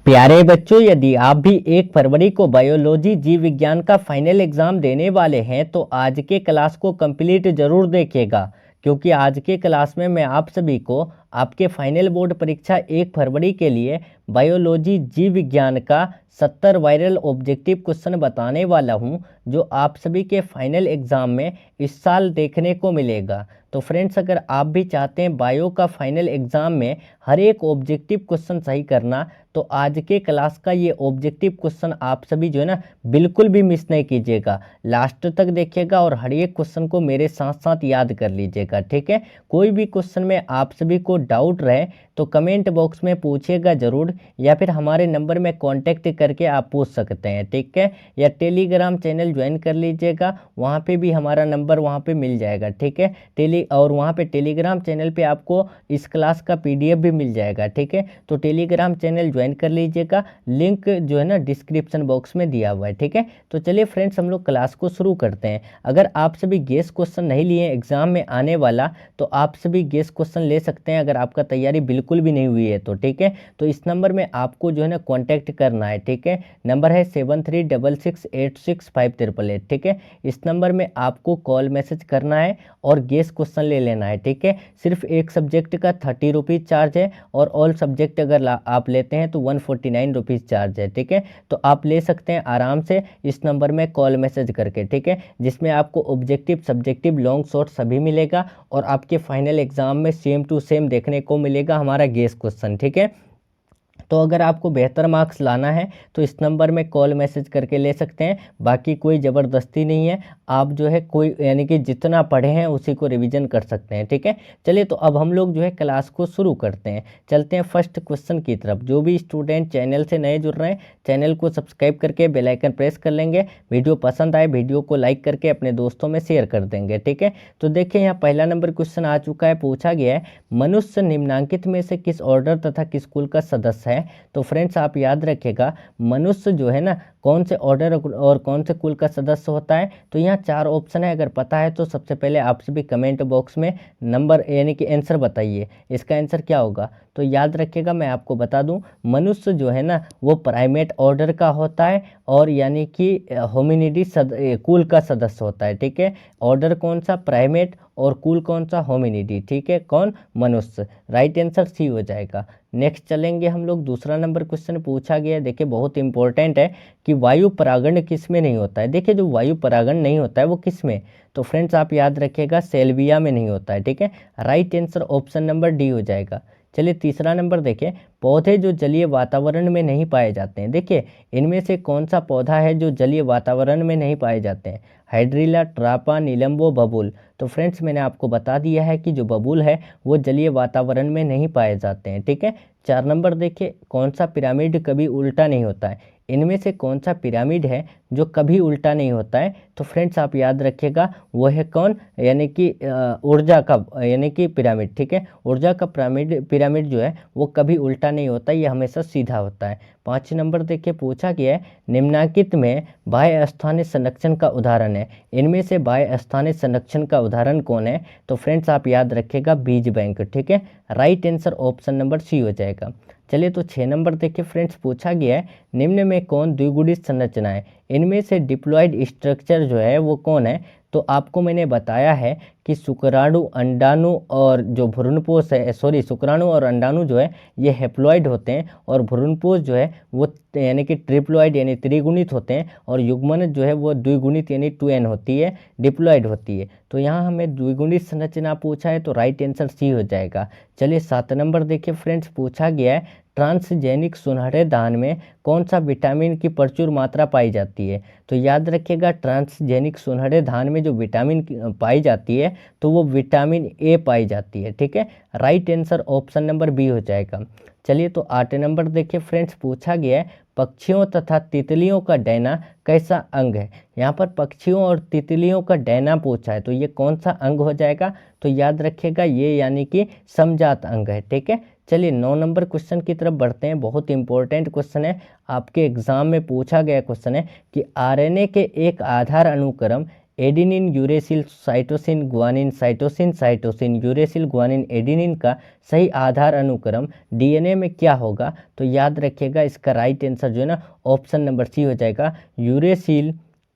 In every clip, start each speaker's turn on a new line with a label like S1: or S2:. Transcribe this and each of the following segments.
S1: प्यारे बच्चों, यदि आप भी 1 फरवरी को बायोलॉजी जीव विज्ञान का फाइनल एग्जाम देने वाले हैं तो आज के क्लास को कंप्लीट जरूर देखिएगा, क्योंकि आज के क्लास में मैं आप सभी को आपके फाइनल बोर्ड परीक्षा 1 फरवरी के लिए बायोलॉजी जीव विज्ञान का 70 वायरल ऑब्जेक्टिव क्वेश्चन बताने वाला हूं, जो आप सभी के फाइनल एग्जाम में इस साल देखने को मिलेगा। तो फ्रेंड्स, अगर आप भी चाहते हैं बायो का फाइनल एग्जाम में हर एक ऑब्जेक्टिव क्वेश्चन सही करना, तो आज के क्लास का ये ऑब्जेक्टिव क्वेश्चन आप सभी जो है ना बिल्कुल भी मिस नहीं कीजिएगा, लास्ट तक देखिएगा और हर एक क्वेश्चन को मेरे साथ साथ याद कर लीजिएगा। ठीक है, कोई भी क्वेश्चन में आप सभी को डाउट रहे तो कमेंट बॉक्स में पूछिएगा ज़रूर, या फिर हमारे नंबर में कांटेक्ट करके आप पूछ सकते हैं। ठीक है, या टेलीग्राम चैनल ज्वाइन कर लीजिएगा, वहाँ पे भी हमारा नंबर वहाँ पे मिल जाएगा। ठीक है, और वहाँ पे टेलीग्राम चैनल पे आपको इस क्लास का PDF भी मिल जाएगा। ठीक है, तो टेलीग्राम चैनल ज्वाइन कर लीजिएगा, लिंक जो है ना डिस्क्रिप्शन बॉक्स में दिया हुआ है। ठीक है, तो चलिए फ्रेंड्स, हम लोग क्लास को शुरू करते हैं। अगर आप सभी गेस क्वेश्चन नहीं लिए एग्जाम में आने वाला, तो आप सभी गेस क्वेश्चन ले सकते हैं अगर आपका तैयारी बिल्कुल भी नहीं हुई है तो। ठीक है, तो इस नंबर में आपको जो है ना कॉन्टैक्ट करना है। ठीक है, नंबर है 7366865888। ठीक है, इस नंबर में आपको कॉल मैसेज करना है और गेस क्वेश्चन ले लेना है। ठीक है, सिर्फ एक सब्जेक्ट का 30 रुपीज़ चार्ज है और ऑल सब्जेक्ट अगर आप लेते हैं तो 149 रुपीज़ चार्ज है। ठीक है, तो आप ले सकते हैं आराम से इस नंबर में कॉल मैसेज करके। ठीक है, जिसमें आपको ऑब्जेक्टिव, सब्जेक्टिव, लॉन्ग शॉर्ट सभी मिलेगा और आपके फाइनल एग्जाम में सेम टू सेम देखने को मिलेगा हमारा गेस क्वेश्चन। ठीक है, तो अगर आपको बेहतर मार्क्स लाना है तो इस नंबर में कॉल मैसेज करके ले सकते हैं, बाकी कोई ज़बरदस्ती नहीं है। आप जो है कोई यानी कि जितना पढ़े हैं उसी को रिवीजन कर सकते हैं। ठीक है, चलिए तो अब हम लोग जो है क्लास को शुरू करते हैं, चलते हैं फर्स्ट क्वेश्चन की तरफ। जो भी स्टूडेंट चैनल से नए जुड़ रहे हैं, चैनल को सब्सक्राइब करके बेल आइकन प्रेस कर लेंगे। वीडियो पसंद आए वीडियो को लाइक करके अपने दोस्तों में शेयर कर देंगे। ठीक है, तो देखिए यहाँ पहला नंबर क्वेश्चन आ चुका है। पूछा गया है, मनुष्य निम्नांकित में से किस ऑर्डर तथा किस कुल का सदस्य है। तो फ्रेंड्स, आप याद रखिएगा, मनुष्य जो है ना कौन से ऑर्डर और कौन से कुल का सदस्य होता है। तो यहाँ 4 ऑप्शन है, अगर पता है तो सबसे पहले आप सभी कमेंट बॉक्स में नंबर यानी कि आंसर बताइए, इसका आंसर क्या होगा। तो याद रखिएगा, मैं आपको बता दूं, मनुष्य जो है ना वो प्राइमेट ऑर्डर का होता है और यानी कि होमिनिडी कुल का सदस्य होता है। ठीक है, ऑर्डर कौन सा, प्राइमेट, और कुल कौन सा, होमिनिडी। ठीक है, कौन, मनुष्य। राइट आंसर सी हो जाएगा। नेक्स्ट चलेंगे हम लोग, दूसरा नंबर क्वेश्चन पूछा गया है। देखिए बहुत इंपॉर्टेंट है कि वायु परागण किस में नहीं होता है। देखिए जो वायु परागण नहीं होता है वो किस में, तो फ्रेंड्स आप याद रखिएगा, सेल्विया में नहीं होता है। ठीक है, right answer option number D हो जाएगा। चलिए तीसरा नंबर देखें, पौधे जो जलीय वातावरण में नहीं पाए जाते हैं। देखिए इनमें से कौन सा पौधा है जो जलीय वातावरण में नहीं पाए जाते हैं। हाइड्रिला, ट्रापा, नीलम्बो, बबूल। तो फ्रेंड्स मैंने आपको बता दिया है कि जो बबूल है वो जलीय वातावरण में नहीं पाए जाते हैं। ठीक है, 4 नंबर देखिए, कौन सा पिरामिड कभी उल्टा नहीं होता है। इनमें से कौन सा पिरामिड है जो कभी उल्टा नहीं होता है। तो फ्रेंड्स आप याद रखिएगा, वो है कौन, यानी कि ऊर्जा का यानी कि पिरामिड। ठीक है, ऊर्जा का पिरामिड जो है वो कभी उल्टा नहीं होता, ये हमेशा सीधा होता है। 5 नंबर देखिए, पूछा गया है, निम्नांकित में बाह्य स्थानीय संरक्षण का उदाहरण है। इनमें से बाह्य स्थानीय संरक्षण का उदाहरण कौन है। तो फ्रेंड्स आप याद रखिएगा, बीज बैंक। ठीक है, right answer option number C हो जाएगा। चलिए तो 6 नंबर देखिए फ्रेंड्स, पूछा गया है, निम्न में कौन द्विगुणित संरचना है। इनमें से डिप्लॉयड स्ट्रक्चर जो है वो कौन है। तो आपको मैंने बताया है कि शुक्राणु, अंडाणु और जो भ्रूणपोष है, शुक्राणु और अंडाणु जो है ये हैप्लॉइड होते हैं और भ्रूणपोष जो है वो यानी कि ट्रिप्लॉइड यानी त्रिगुणित होते हैं, और युग्मन जो है वो द्विगुणित यानी 2n होती है, डिप्लॉइड होती है। तो यहाँ हमें द्विगुणित संरचना पूछा है तो राइट आंसर सी हो जाएगा। चलिए 7 नंबर देखिए फ्रेंड्स, पूछा गया है, ट्रांसजेनिक सुनहरे धान में कौन सा विटामिन की प्रचुर मात्रा पाई जाती है। तो याद रखिएगा, ट्रांसजेनिक सुनहरे धान में जो विटामिन पाई जाती है तो वो विटामिन ए पाई जाती है। ठीक है, right answer option number B हो जाएगा। चलिए तो 8 नंबर देखिए फ्रेंड्स, पूछा गया है, पक्षियों तथा तितलियों का डैना कैसा अंग है। यहाँ पर पक्षियों और तितलियों का डैना पूछा है तो ये कौन सा अंग हो जाएगा। तो याद रखिएगा, ये यानी कि समजात अंग है। ठीक है, चलिए 9 नंबर क्वेश्चन की तरफ बढ़ते हैं। बहुत इंपॉर्टेंट क्वेश्चन है, आपके एग्जाम में पूछा गया क्वेश्चन है कि आरएनए के एक आधार अनुक्रम adenine, uracil, cytosine, guanine, cytosine, cytosine, uracil, guanine, adenine का सही आधार अनुक्रम डीएनए में क्या होगा? तो याद रखिएगा इसका राइट आंसर जो है ना ऑप्शन नंबर सी हो जाएगा, यूरेसिल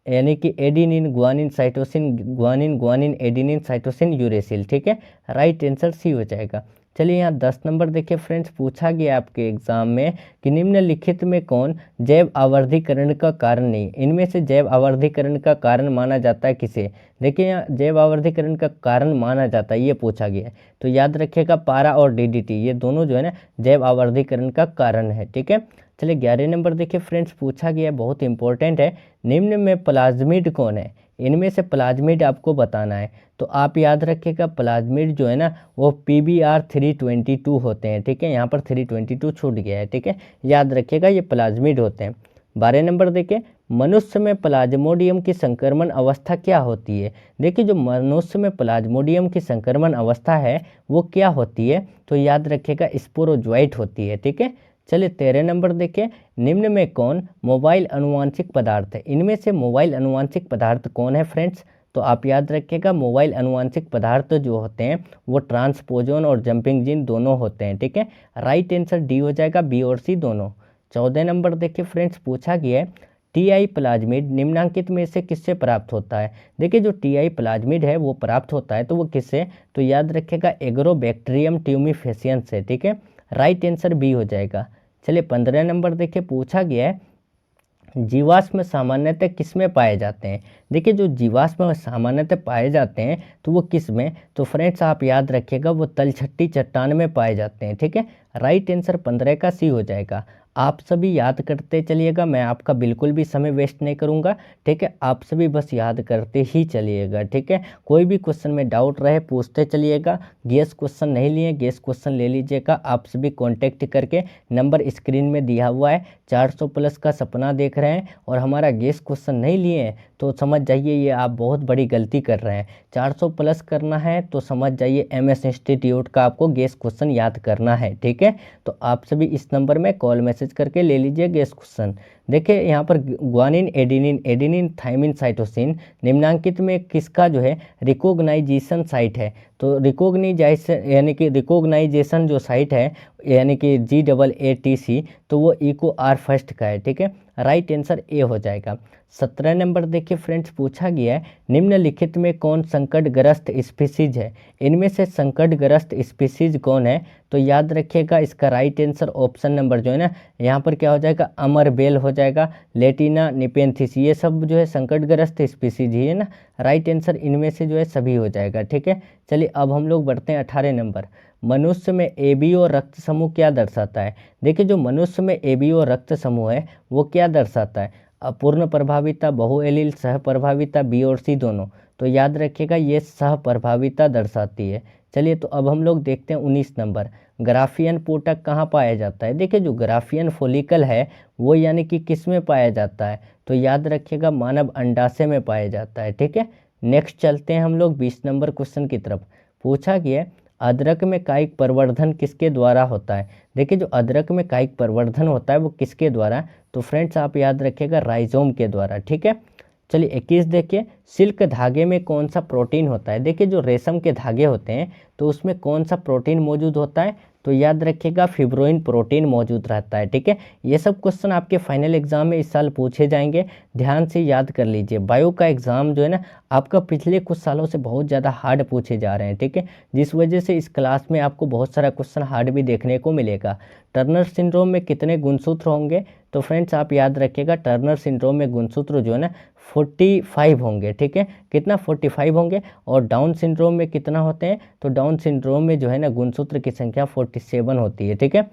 S1: यानी कि adenine, guanine, cytosine, guanine, guanine, adenine, cytosine, uracil. ठीक है, राइट आंसर सी हो जाएगा। चलिए यहाँ 10 नंबर देखिए फ्रेंड्स, पूछा गया आपके एग्जाम में कि निम्नलिखित में कौन जैव आवर्धीकरण का कारण नहीं? इनमें से जैव आवर्धीकरण का कारण माना जाता है किसे? देखिए यहाँ जैव आवर्धीकरण का कारण माना जाता है, ये पूछा गया है। तो याद रखिएगा पारा और डीडीटी, ये दोनों जो है ना जैव आवर्धीकरण का कारण है। ठीक है, चलिए 11 नंबर देखिए फ्रेंड्स, पूछा गया है, बहुत इंपॉर्टेंट है, निम्न में प्लाज्मिड कौन है? इनमें से प्लाज्मिड आपको बताना है। तो आप याद रखिएगा प्लाज्मिड जो है ना वो PBr 322 होते हैं। ठीक है, यहाँ पर 322 छूट गया है। ठीक है, याद रखिएगा ये प्लाज्मिड होते हैं। 12 नंबर देखिए, मनुष्य में प्लाज्मोडियम की संक्रमण अवस्था क्या होती है? देखिए जो मनुष्य में प्लाज्मोडियम की संक्रमण अवस्था है वो क्या होती है? तो याद रखिएगा स्पोरोजोइट होती है। ठीक है, चलिए 13 नंबर देखिए, निम्न में कौन मोबाइल अनुवांशिक पदार्थ है? इनमें से मोबाइल अनुवांशिक पदार्थ कौन है फ्रेंड्स? तो आप याद रखिएगा मोबाइल अनुवांशिक पदार्थ जो होते हैं वो ट्रांसपोजोन और जंपिंग जीन दोनों होते हैं। ठीक है, राइट आंसर डी हो जाएगा, बी और सी दोनों। 14 नंबर देखिए फ्रेंड्स, पूछा गया है टीआई प्लाज्मिड निम्नांकित में से किससे प्राप्त होता है? देखिए जो टीआई प्लाज्मिड है वो प्राप्त होता है तो वो किससे? तो याद रखिएगा एग्रोबैक्टीरियम ट्यूमिफेसियंस से। ठीक है, राइट आंसर बी हो जाएगा। चलिए 15 नंबर देखिए, पूछा गया है जीवाश्म सामान्यतः किस में पाए जाते हैं? देखिए जो जीवाश्म सामान्यतः पाए जाते हैं तो वो किस में? तो फ्रेंड्स आप याद रखिएगा वो तलछट्टी चट्टान में पाए जाते हैं। ठीक है, राइट आंसर 15 का सी हो जाएगा। आप सभी याद करते चलिएगा, मैं आपका बिल्कुल भी समय वेस्ट नहीं करूंगा। ठीक है, आप सभी बस याद करते ही चलिएगा। ठीक है, कोई भी क्वेश्चन में डाउट रहे पूछते चलिएगा। गेस क्वेश्चन नहीं लिए, गेस क्वेश्चन ले लीजिएगा। आप सभी कॉन्टैक्ट करके, नंबर स्क्रीन में दिया हुआ है, 400 प्लस का सपना देख रहे हैं और हमारा गेस क्वेश्चन नहीं लिए हैं तो समझ जाइए ये आप बहुत बड़ी गलती कर रहे हैं। 400 प्लस करना है तो समझ जाइए MS इंस्टीट्यूट का आपको गेस क्वेश्चन याद करना है। ठीक है, तो आप सभी इस नंबर में कॉल मैसेज करके ले लीजिए गेस क्वेश्चन। देखिए यहाँ पर guanine, adenine, adenine, thymine, cytosine निम्नांकित में किसका जो है रिकॉग्नाइजेशन साइट है? तो रिकॉग्नाइजेशन यानी कि रिकॉग्नाइजेशन जो साइट है यानी कि GAATC, तो वो EcoR फर्स्ट का है। ठीक है, राइट आंसर ए हो जाएगा। 17 नंबर देखिए फ्रेंड्स, पूछा गया है निम्नलिखित में कौन संकटग्रस्त स्पीसीज है? इनमें से संकटग्रस्त स्पीसीज कौन है? तो याद रखिएगा इसका राइट आंसर ऑप्शन नंबर जो है ना यहाँ पर क्या हो जाएगा, अमरबेल हो जाएगा, लेटिना, निपेंथिस, ये सब जो है संकटग्रस्त स्पीसीज ही है ना। राइट आंसर इनमें से जो है सभी हो जाएगा। ठीक है, चलिए अब हम लोग बढ़ते हैं 18 नंबर, मनुष्य में ABO रक्त समूह क्या दर्शाता है? देखिए जो मनुष्य में ABO रक्त समूह है वो क्या दर्शाता है? अपूर्ण प्रभाविता, बहुएलील, सह प्रभाविता, बी और सी दोनों। तो याद रखिएगा ये सह प्रभाविता दर्शाती है। चलिए तो अब हम लोग देखते हैं 19 नंबर, ग्राफियन पोटक कहाँ पाया जाता है? देखिए जो ग्राफियन फोलिकल है वो यानी कि किस में पाया जाता है? तो याद रखिएगा मानव अंडाशय में पाया जाता है। ठीक है, नेक्स्ट चलते हैं हम लोग 20 नंबर क्वेश्चन की तरफ। पूछा गया अदरक में कायिक प्रवर्धन किसके द्वारा होता है? देखिए जो अदरक में कायिक प्रवर्धन होता है वो किसके द्वारा? तो फ्रेंड्स आप याद रखिएगा राइजोम के द्वारा। ठीक है, चलिए 21 देखिए, सिल्क धागे में कौन सा प्रोटीन होता है? देखिए जो रेशम के धागे होते हैं तो उसमें कौन सा प्रोटीन मौजूद होता है? तो याद रखिएगा फिब्रोइन प्रोटीन मौजूद रहता है। ठीक है, ये सब क्वेश्चन आपके फाइनल एग्जाम में इस साल पूछे जाएंगे, ध्यान से याद कर लीजिए। बायो का एग्ज़ाम जो है ना आपका पिछले कुछ सालों से बहुत ज़्यादा हार्ड पूछे जा रहे हैं। ठीक है, जिस वजह से इस क्लास में आपको बहुत सारा क्वेश्चन हार्ड भी देखने को मिलेगा। टर्नर सिंड्रोम में कितने गुणसूत्र होंगे? तो फ्रेंड्स आप याद रखिएगा टर्नर सिंड्रोम में गुणसूत्र जो है ना 45 होंगे। ठीक है, कितना 45 होंगे। और डाउन सिंड्रोम में कितना होते हैं? तो डाउन सिंड्रोम में जो है ना गुणसूत्र की संख्या 47 होती है। ठीक है,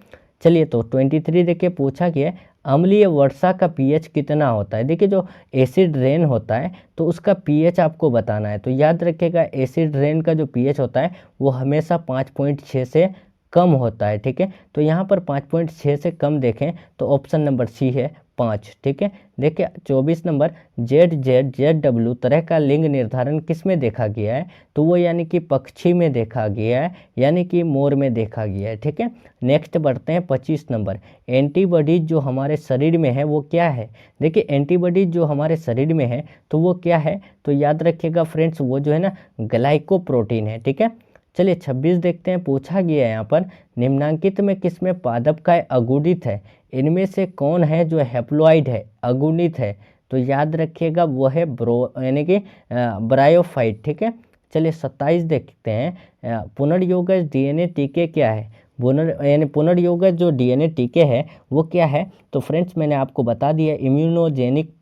S1: चलिए तो 23 देखिए, पूछा गया अम्लीय वर्षा का pH कितना होता है? देखिए जो एसिड रेन होता है तो उसका pH आपको बताना है। तो याद रखिएगा एसिड रेन का जो pH होता है वो हमेशा 5.6 से कम होता है, ठीक है। तो यहाँ पर 5.6 से कम देखें तो ऑप्शन नंबर सी है 5, ठीक है। देखिए 24 नंबर, ZZ, ZW तरह का लिंग निर्धारण किस में देखा गया है, तो वो यानी कि पक्षी में देखा गया है, यानी कि मोर में देखा गया है, ठीक है। नेक्स्ट बढ़ते हैं 25 नंबर, एंटीबॉडीज जो हमारे शरीर में है वो क्या है। देखिए एंटीबॉडीज जो हमारे शरीर में है तो वो क्या है, तो याद रखिएगा फ्रेंड्स वो जो है ना ग्लाइकोप्रोटीन है, ठीक है। चलिए 26 देखते हैं, पूछा गया है यहाँ पर, निम्नांकित में किसमें पादप का अगुणित है, इनमें से कौन है जो हैप्लॉइड है, अगुणित है, तो याद रखिएगा वो है यानी कि ब्रायोफाइट, ठीक है। चलिए 27 देखते हैं, पुनर्योगज डीएनए टीके क्या है, पुनर्योगज जो डीएनए टीके है वो क्या है, तो फ्रेंड्स मैंने आपको बता दिया इम्यूनोजेनिक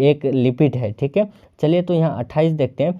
S1: एक लिपिड है, ठीक है। चलिए तो यहाँ 28 देखते हैं,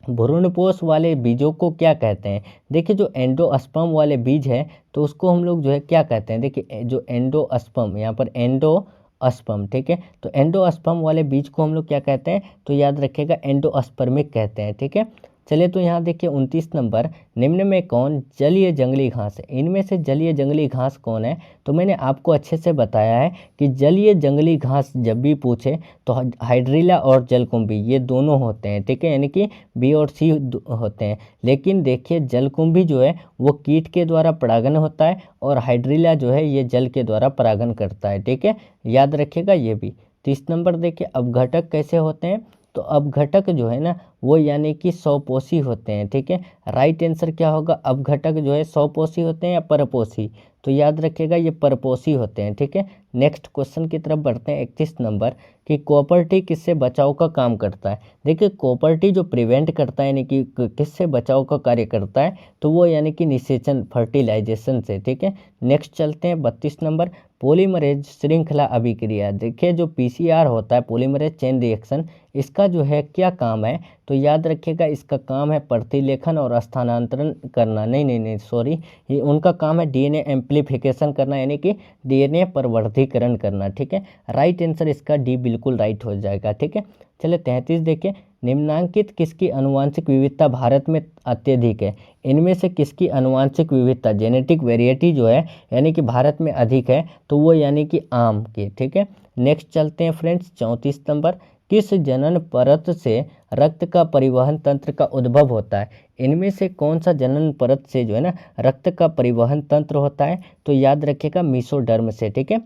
S1: भ्रूणपोष वाले बीजों को क्या कहते हैं। देखिए जो एंडोस्पर्म वाले बीज है तो उसको हम लोग जो है क्या कहते हैं, देखिए जो एंडोस्पर्म, यहाँ पर एंडोस्पर्म, ठीक है। तो एंडोस्पर्म वाले बीज को हम लोग क्या कहते हैं, तो याद रखिएगा एंडोस्पर्मिक कहते हैं, ठीक है। चलिए तो यहाँ देखिए 29 नंबर, निम्न में कौन जलीय जंगली घास है, इनमें से जलीय जंगली घास कौन है, तो मैंने आपको अच्छे से बताया है कि जलीय जंगली घास जब भी पूछे तो हाइड्रिला और जलकुंभी ये दोनों होते हैं, ठीक है, यानी कि बी और सी होते हैं। लेकिन देखिए जलकुंभी जो है वो कीट के द्वारा परागन होता है और हाइड्रिला जो है ये जल के द्वारा परागन करता है, ठीक है, याद रखिएगा ये भी। 30 नंबर देखिए अपघटक कैसे होते हैं, तो अपघटक जो है ना वो यानी कि स्वपोषी होते हैं, ठीक है। राइट आंसर क्या होगा, अपघटक जो है स्वपोषी होते हैं या परपोषी, तो याद रखिएगा ये परपोषी होते हैं, ठीक है। नेक्स्ट क्वेश्चन की तरफ बढ़ते हैं 31 नंबर, कि कॉपर टी किससे बचाव का काम करता है। देखिए कॉपर टी जो प्रिवेंट करता है यानी कि किससे बचाव का कार्य करता है, तो वो यानी कि निषेचन फर्टिलाइजेशन से, ठीक है। नेक्स्ट चलते हैं 32 नंबर, पॉलीमरेज श्रृंखला अभिक्रिया। देखिए जो पीसीआर होता है पॉलीमरेज चेन रिएक्शन, इसका जो है क्या काम है, तो याद रखिएगा इसका काम है प्रतिलेखन और स्थानांतरण करना, नहीं सॉरी, ये उनका काम है डीएनए एम्प्लीफिकेशन करना, यानी कि डीएनए प्रवर्धीकरण करना, ठीक है। राइट आंसर इसका डी बिल्कुल राइट हो जाएगा, ठीक है। चलिए 33 देखिए, निम्नांकित किसकी आनुवांशिक विविधता भारत में अत्यधिक है, इनमें से किसकी आनुवांशिक विविधता जेनेटिक वेरिएटी जो है यानी कि भारत में अधिक है, तो वो यानी कि आम की, ठीक है। नेक्स्ट चलते हैं फ्रेंड्स 34 नंबर, किस जनन परत से रक्त का परिवहन तंत्र का उद्भव होता है, इनमें से कौन सा जनन परत से जो है ना रक्त का परिवहन तंत्र होता है, तो याद रखिएगा मीसोडर्म से, ठीक है।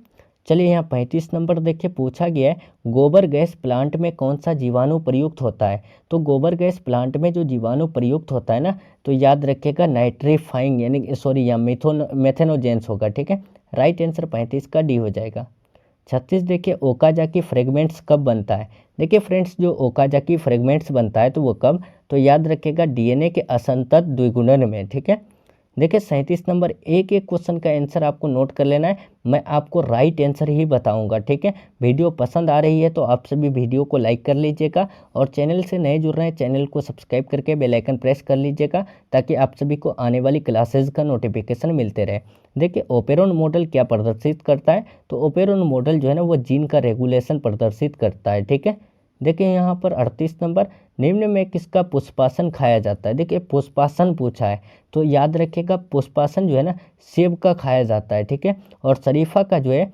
S1: चलिए यहाँ 35 नंबर देखिए, पूछा गया है गोबर गैस प्लांट में कौन सा जीवाणु प्रयुक्त होता है, तो गोबर गैस प्लांट में जो जीवाणु प्रयुक्त होता है ना, तो याद रखिएगा नाइट्रीफाइंग यानी सॉरी या मेथेनोजेंस होगा, ठीक है। राइट आंसर 35 का डी हो जाएगा। 36 देखिए, ओकाजाकी फ्रेगमेंट्स कब बनता है। देखिए फ्रेंड्स जो ओकाजाकी फ्रेगमेंट्स बनता है तो वो कब, तो याद रखिएगा डीएनए के असंतत द्विगुणन में, ठीक है। देखिए 37 नंबर, एक एक क्वेश्चन का आंसर आपको नोट कर लेना है, मैं आपको राइट आंसर ही बताऊंगा, ठीक है। वीडियो पसंद आ रही है तो आप सभी वीडियो को लाइक कर लीजिएगा और चैनल से नए जुड़ रहे हैं चैनल को सब्सक्राइब करके बेल आइकन प्रेस कर लीजिएगा ताकि आप सभी को आने वाली क्लासेज का नोटिफिकेशन मिलते रहे। देखिए ओपेरोन मॉडल क्या प्रदर्शित करता है, तो ओपेरोन मॉडल जो है ना वो जीन का रेगुलेशन प्रदर्शित करता है, ठीक है। देखिए यहाँ पर 38 नंबर, निम्न में किसका पुष्पासन खाया जाता है। देखिए पुष्पासन पूछा है तो याद रखिएगा पुष्पासन जो है ना सेब का खाया जाता है, ठीक है। और शरीफा का जो है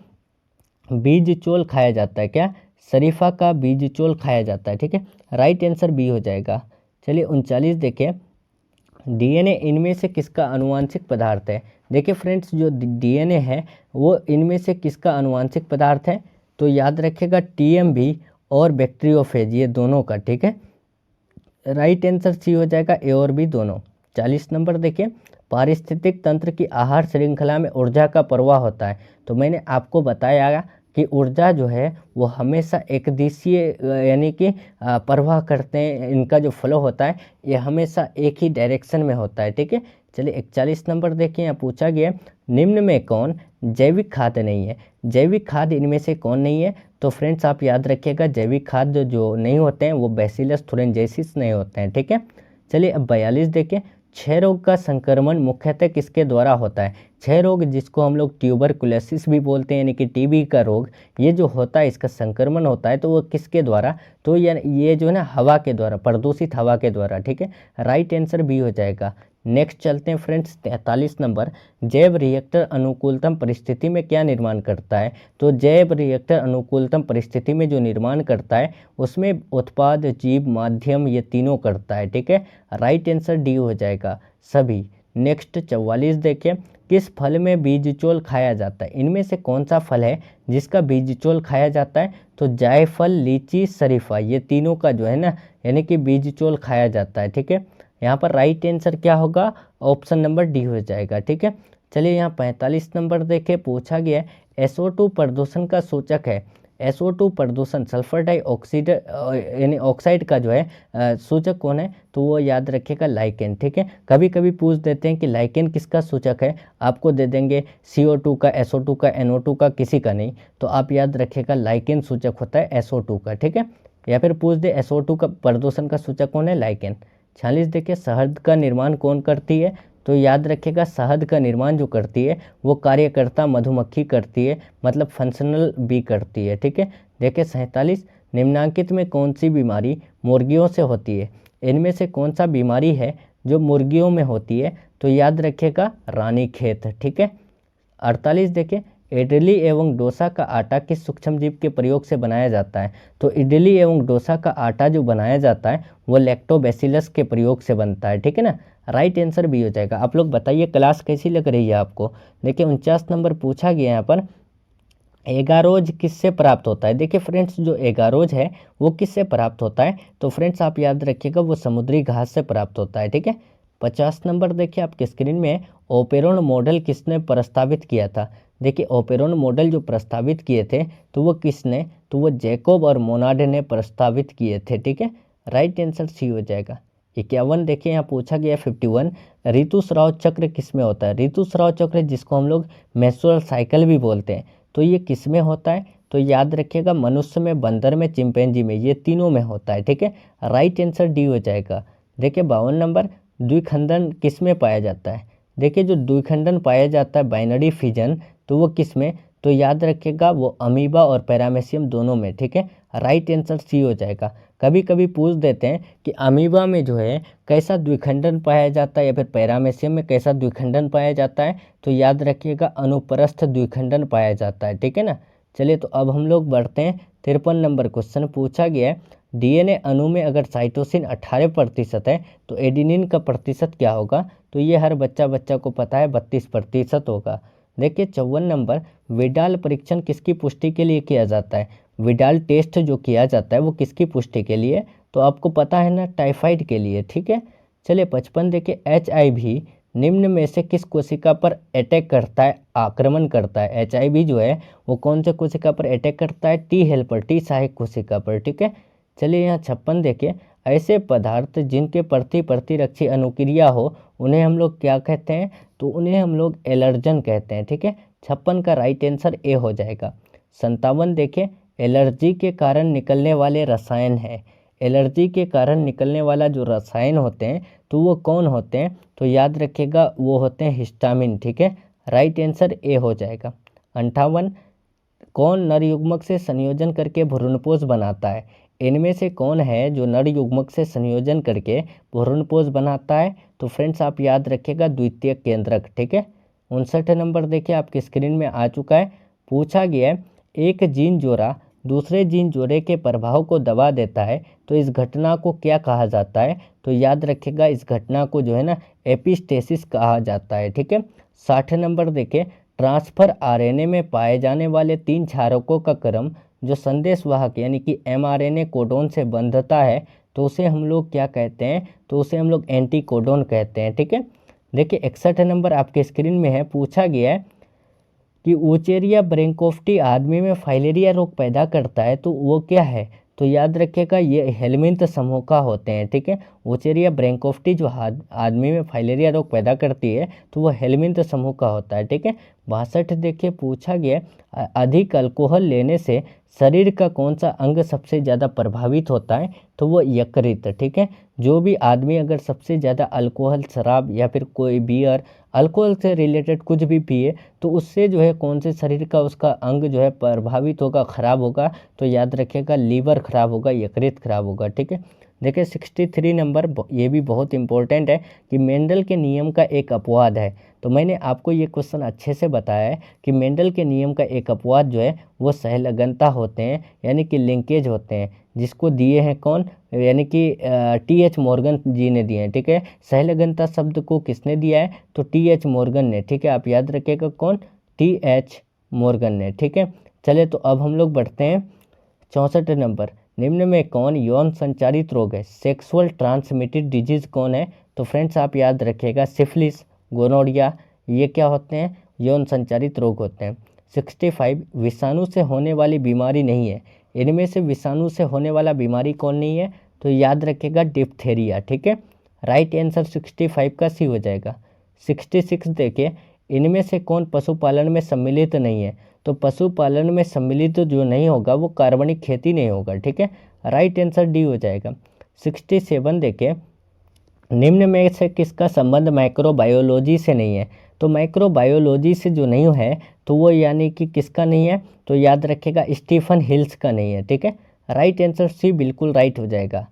S1: बीज चोल खाया जाता है, क्या, शरीफा का बीज चोल खाया जाता है, ठीक है। राइट आंसर बी हो जाएगा। चलिए 39 देखिए, डीएनए इनमें से किसका आनुवांशिक पदार्थ है। देखिए फ्रेंड्स जो डीएनए है वो इनमें से किसका आनुवांशिक पदार्थ है, तो याद रखिएगा टीएमबी और बैक्टीरियोफेज ये दोनों का, ठीक है। राइट आंसर सी हो जाएगा, ए और बी दोनों। 40 नंबर देखिए, पारिस्थितिक तंत्र की आहार श्रृंखला में ऊर्जा का प्रवाह होता है, तो मैंने आपको बताया कि ऊर्जा जो है वो हमेशा एक दिशीय यानी कि प्रवाह करते हैं, इनका जो फ्लो होता है ये हमेशा एक ही डायरेक्शन में होता है, ठीक है। चलिए 41 नंबर देखिए, यहाँ पूछा गया निम्न में कौन जैविक खाद नहीं है। जैविक खाद इनमें से कौन नहीं है, तो फ्रेंड्स आप याद रखिएगा जैविक खाद जो नहीं होते हैं वो बैसिलस थुरिनजेंसिस नहीं होते हैं, ठीक है। चलिए अब 42 देखें, क्षय रोग का संक्रमण मुख्यतः किसके द्वारा होता है। क्षय रोग जिसको हम लोग ट्यूबरकुलोसिस भी बोलते हैं यानी कि टीबी का रोग, ये जो होता है इसका संक्रमण होता है तो वो किसके द्वारा, तो ये जो है ना हवा के द्वारा, प्रदूषित हवा के द्वारा, ठीक है। राइट आंसर बी हो जाएगा। नेक्स्ट चलते हैं फ्रेंड्स 43 नंबर, जैव रिएक्टर अनुकूलतम परिस्थिति में क्या निर्माण करता है। तो जैव रिएक्टर अनुकूलतम परिस्थिति में जो निर्माण करता है उसमें उत्पाद, जीव, माध्यम, ये तीनों करता है। ठीक है, राइट आंसर डी हो जाएगा सभी। नेक्स्ट 44 देखिए, किस फल में बीजचोल खाया जाता है। इनमें से कौन सा फल है जिसका बीजचोल खाया जाता है। तो जायफल, लीची, शरीफा, ये तीनों का जो है ना यानी कि बीजचोल खाया जाता है। ठीक है, यहाँ पर राइट आंसर क्या होगा, ऑप्शन नंबर डी हो जाएगा। ठीक है, चलिए यहाँ 45 नंबर देखे, पूछा गया है SO2 प्रदूषण का सूचक है। SO2 प्रदूषण सल्फर डाइऑक्साइड यानी ऑक्साइड का जो है सूचक कौन है। तो वो याद रखिएगा लाइकेन। ठीक है, कभी कभी पूछ देते हैं कि लाइकेन किसका सूचक है, आपको दे देंगे CO2 का, SO2 का, NO2 का, किसी का नहीं। तो आप याद रखिएगा लाइकेन सूचक होता है SO2 का। ठीक है, या फिर पूछ दे SO2 का प्रदूषण का सूचक कौन है, लाइकेन। 46 देखिए, शहद का निर्माण कौन करती है। तो याद रखिएगा शहद का निर्माण जो करती है वो कार्यकर्ता मधुमक्खी करती है, मतलब फंक्शनल बी करती है। ठीक है, देखिए 47, निम्नांकित में कौन सी बीमारी मुर्गियों से होती है। इनमें से कौन सा बीमारी है जो मुर्गियों में होती है। तो याद रखिएगा रानीखेत। ठीक है, 48 देखिए, इडली एवं डोसा का आटा किस सूक्ष्मजीव के प्रयोग से बनाया जाता है। तो इडली एवं डोसा का आटा जो बनाया जाता है वो लैक्टोबैसिलस के प्रयोग से बनता है। ठीक है ना, राइट आंसर भी हो जाएगा। आप लोग बताइए क्लास कैसी लग रही है आपको। देखिए 49 नंबर पूछा गया यहाँ पर, एगारोज किससे प्राप्त होता है। देखिए फ्रेंड्स, जो एगारोज है वो किससे प्राप्त होता है। तो फ्रेंड्स आप याद रखिएगा वो समुद्री घास से प्राप्त होता है। ठीक है, 50 नंबर देखिए आपके स्क्रीन में, ओपेरोन मॉडल किसने प्रस्तावित किया था। देखिए ओपेरोन मॉडल जो प्रस्तावित किए थे तो वो किसने, तो वो जैकोब और मोनाड ने प्रस्तावित किए थे। ठीक है, राइट आंसर सी हो जाएगा। 51 देखिए यहाँ पूछा गया 51, ऋतुस्राव चक्र किस में होता है। ऋतुस्राव चक्र जिसको हम लोग मेंस्ट्रुअल साइकिल भी बोलते हैं, तो ये किस में होता है। तो याद रखिएगा मनुष्य में, बंदर में, चिंपैंजी में, ये तीनों में होता है। ठीक है, राइट आंसर डी हो जाएगा। देखिए 52 नंबर, द्विखंडन किस में पाया जाता है। देखिए जो द्विखंडन पाया जाता है बाइनरी फिजन, तो वो किस में। तो याद रखिएगा वो अमीबा और पैरामेशियम दोनों में। ठीक है, राइट आंसर सी हो जाएगा। कभी कभी पूछ देते हैं कि अमीबा में जो है कैसा द्विखंडन पाया जाता है या फिर पैरामेशियम में कैसा द्विखंडन पाया जाता है। तो याद रखिएगा अनुप्रस्थ द्विखंडन पाया जाता है। ठीक है ना, चलिए तो अब हम लोग बढ़ते हैं 53 नंबर क्वेश्चन पूछा गया है, DNA अणु में अगर साइटोसिन 18% है तो एडेनिन का प्रतिशत क्या होगा। तो ये हर बच्चा को पता है 32% होगा। देखिए 54 नंबर, विडाल परीक्षण किसकी पुष्टि के लिए किया जाता है। विडाल टेस्ट जो किया जाता है वो किसकी पुष्टि के लिए, तो आपको पता है ना, टाइफाइड के लिए। ठीक है, चलिए 55 देखिए, HIV निम्न में से किस कोशिका पर अटैक करता है, आक्रमण करता है। HIV जो है वो कौन से कोशिका पर अटैक करता है, टी हेल्पर, टी सहायक कोशिका पर। ठीक है, चलिए यहाँ 56 देखिए, ऐसे पदार्थ जिनके प्रति प्रतिरक्षी अनुक्रिया हो उन्हें हम लोग क्या कहते हैं। तो उन्हें हम लोग एलर्जन कहते हैं। ठीक है, 56 का राइट आंसर ए हो जाएगा। 57 देखिए, एलर्जी के कारण निकलने वाले रसायन है। एलर्जी के कारण निकलने वाला जो रसायन होते हैं तो वो कौन होते हैं। तो याद रखिएगा वो होते हैं हिस्टामिन। ठीक है, राइट आंसर ए हो जाएगा। 58, कौन नर युग्मक से संयोजन करके भ्रूणपोष बनाता है। इनमें से कौन है जो नर युग्मक से संयोजन करके भ्रूणपोष बनाता है। तो फ्रेंड्स आप याद रखिएगा द्वितीयक केंद्रक। ठीक है, 59 नंबर देखिए आपके स्क्रीन में आ चुका है, पूछा गया है, एक जीन जोड़ा दूसरे जीन जोड़े के प्रभाव को दबा देता है तो इस घटना को क्या कहा जाता है। तो याद रखिएगा इस घटना को जो है ना एपिस्टेसिस कहा जाता है। ठीक है, 60 नंबर देखिए, ट्रांसफर RNA में पाए जाने वाले 3 क्षारकों का क्रम जो संदेशवाहक यानी कि mRNA कोडोन से बंधता है तो उसे हम लोग क्या कहते हैं। तो उसे हम लोग एंटी कोडोन कहते हैं। ठीक है, देखिए 61 नंबर आपके स्क्रीन में है, पूछा गया है कि ऊचेरिया ब्रैंकोफ्टी आदमी में फाइलेरिया रोग पैदा करता है तो वो क्या है। तो याद रखिएगा ये हेलमिंथ समूह का होते हैं। ठीक है, ऊचेरिया ब्रैंकोफ्टी जो आदमी में फाइलेरिया रोग पैदा करती है तो वो हेलमिंथ समूह का होता है। ठीक है, 62 देखिए पूछा गया, अधिक अल्कोहल लेने से शरीर का कौन सा अंग सबसे ज़्यादा प्रभावित होता है। तो वो यकृत। ठीक है, जो भी आदमी अगर सबसे ज़्यादा अल्कोहल, शराब या फिर कोई बियर, अल्कोहल से रिलेटेड कुछ भी पिए तो उससे जो है कौन से शरीर का उसका अंग जो है प्रभावित होगा, ख़राब होगा। तो याद रखिएगा लीवर खराब होगा, यकृत खराब होगा। ठीक है, देखिए 63 नंबर ये भी बहुत इंपॉर्टेंट है कि मेंडल के नियम का एक अपवाद है। तो मैंने आपको ये क्वेश्चन अच्छे से बताया है कि मेंडल के नियम का एक अपवाद जो है वो सहलगनता होते हैं, यानी कि लिंकेज होते हैं, जिसको दिए हैं कौन, यानी कि टी.एच. मॉर्गन जी ने दिए हैं। ठीक है, सहलगनता शब्द को किसने दिया है, तो टी.एच. मॉर्गन ने। ठीक है, आप याद रखिएगा कौन, टी.एच. मॉर्गन ने। ठीक है, चले तो अब हम लोग बढ़ते हैं 64 नंबर, निम्न में कौन यौन संचारित रोग है, सेक्सुअल ट्रांसमिटेड डिजीज कौन है। तो फ्रेंड्स आप याद रखिएगा सिफिलिस, गोनोरिया, ये क्या होते हैं, यौन संचारित रोग होते हैं। 65 विषाणु से होने वाली बीमारी नहीं है, इनमें से विषाणु से होने वाला बीमारी कौन नहीं है, तो याद रखिएगा डिप्थेरिया। ठीक है, राइट आंसर 65 का सी हो जाएगा। 66 देखिए, इनमें से कौन पशुपालन में सम्मिलित नहीं है, तो पशुपालन में सम्मिलित जो नहीं होगा वो कार्बनिक खेती नहीं होगा। ठीक है, राइट आंसर डी हो जाएगा। 67 देखिए, निम्न में से किसका संबंध माइक्रोबायोलॉजी से नहीं है, तो माइक्रोबायोलॉजी से जो नहीं है तो वो यानी कि किसका नहीं है, तो याद रखिएगा स्टीफन हिल्स का नहीं है। ठीक है, राइट आंसर सी बिल्कुल राइट हो जाएगा।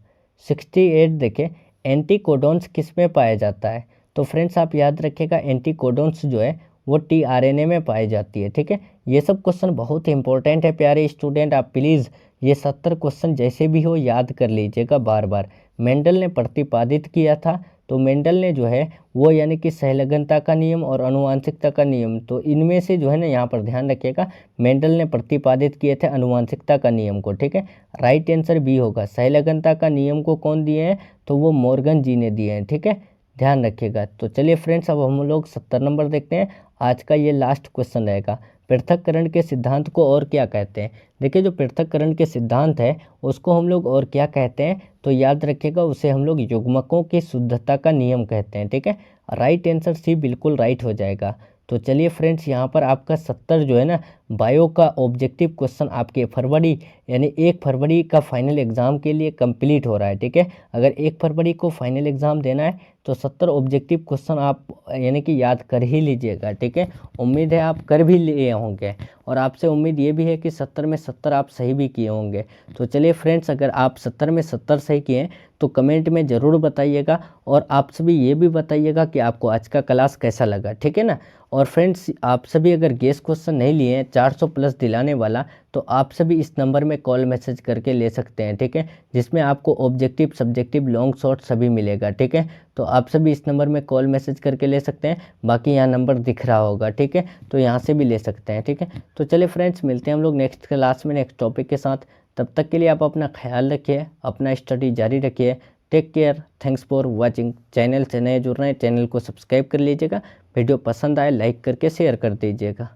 S1: 68 देखिए, एंटीकोडॉन्स किस में पाया जाता है, तो फ्रेंड्स आप याद रखिएगा एंटीकोडॉन्स जो है वो टीआरएनए में पाई जाती है। ठीक है, ये सब क्वेश्चन बहुत इंपॉर्टेंट है प्यारे स्टूडेंट, आप प्लीज़ ये 70 क्वेश्चन जैसे भी हो याद कर लीजिएगा बार बार। मेंडल ने प्रतिपादित किया था, तो मेंडल ने जो है वो यानी कि सहलगनता का नियम और आनुवांशिकता का नियम, तो इनमें से जो है ना यहाँ पर ध्यान रखिएगा मेंडल ने प्रतिपादित किए थे आनुवांशिकता का नियम को। ठीक है, राइट आंसर बी होगा। सहलगनता का नियम को कौन दिए हैं, तो वो मॉर्गन जी ने दिए हैं। ठीक है, ध्यान रखिएगा। तो चलिए फ्रेंड्स, अब हम लोग 70 नंबर देखते हैं, आज का ये लास्ट क्वेश्चन रहेगा। पृथक्करण के सिद्धांत को और क्या कहते हैं। देखिए जो पृथक्करण के सिद्धांत है उसको हम लोग और क्या कहते हैं, तो याद रखिएगा उसे हम लोग युग्मकों की शुद्धता का नियम कहते हैं। ठीक है, राइट आंसर सी बिल्कुल राइट हो जाएगा। तो चलिए फ्रेंड्स, यहाँ पर आपका 70 जो है ना बायो का ऑब्जेक्टिव क्वेश्चन आपके फरवरी यानी 1 फरवरी का फाइनल एग्ज़ाम के लिए कंप्लीट हो रहा है। ठीक है, अगर 1 फरवरी को फाइनल एग्ज़ाम देना है तो 70 ऑब्जेक्टिव क्वेश्चन आप यानी कि याद कर ही लीजिएगा। ठीक है, उम्मीद है आप कर भी लिए होंगे और आपसे उम्मीद ये भी है कि 70 में 70 आप सही भी किए होंगे। तो चलिए फ्रेंड्स, अगर आप 70 में 70 सही किए तो कमेंट में ज़रूर बताइएगा और आप सभी ये भी बताइएगा कि आपको आज का क्लास कैसा लगा। ठीक है ना, और फ्रेंड्स आप सभी अगर गेस क्वेश्चन नहीं लिए हैं 400 प्लस दिलाने वाला, तो आप सभी इस नंबर में कॉल मैसेज करके ले सकते हैं। ठीक है, जिसमें आपको ऑब्जेक्टिव, सब्जेक्टिव, लॉन्ग शॉर्ट सभी मिलेगा। ठीक है, तो आप सभी इस नंबर में कॉल मैसेज करके ले सकते हैं, बाकी यहाँ नंबर दिख रहा होगा। ठीक है, तो यहाँ से भी ले सकते हैं। ठीक है, तो चलिए फ्रेंड्स, मिलते हैं हम लोग नेक्स्ट क्लास में नेक्स्ट टॉपिक के साथ। तब तक के लिए आप अपना ख्याल रखिए, अपना स्टडी जारी रखिए। Take care, thanks for watching. Channel से नए जुड़ रहे हैं, चैनल को सब्सक्राइब कर लीजिएगा। वीडियो पसंद आए लाइक करके शेयर कर दीजिएगा।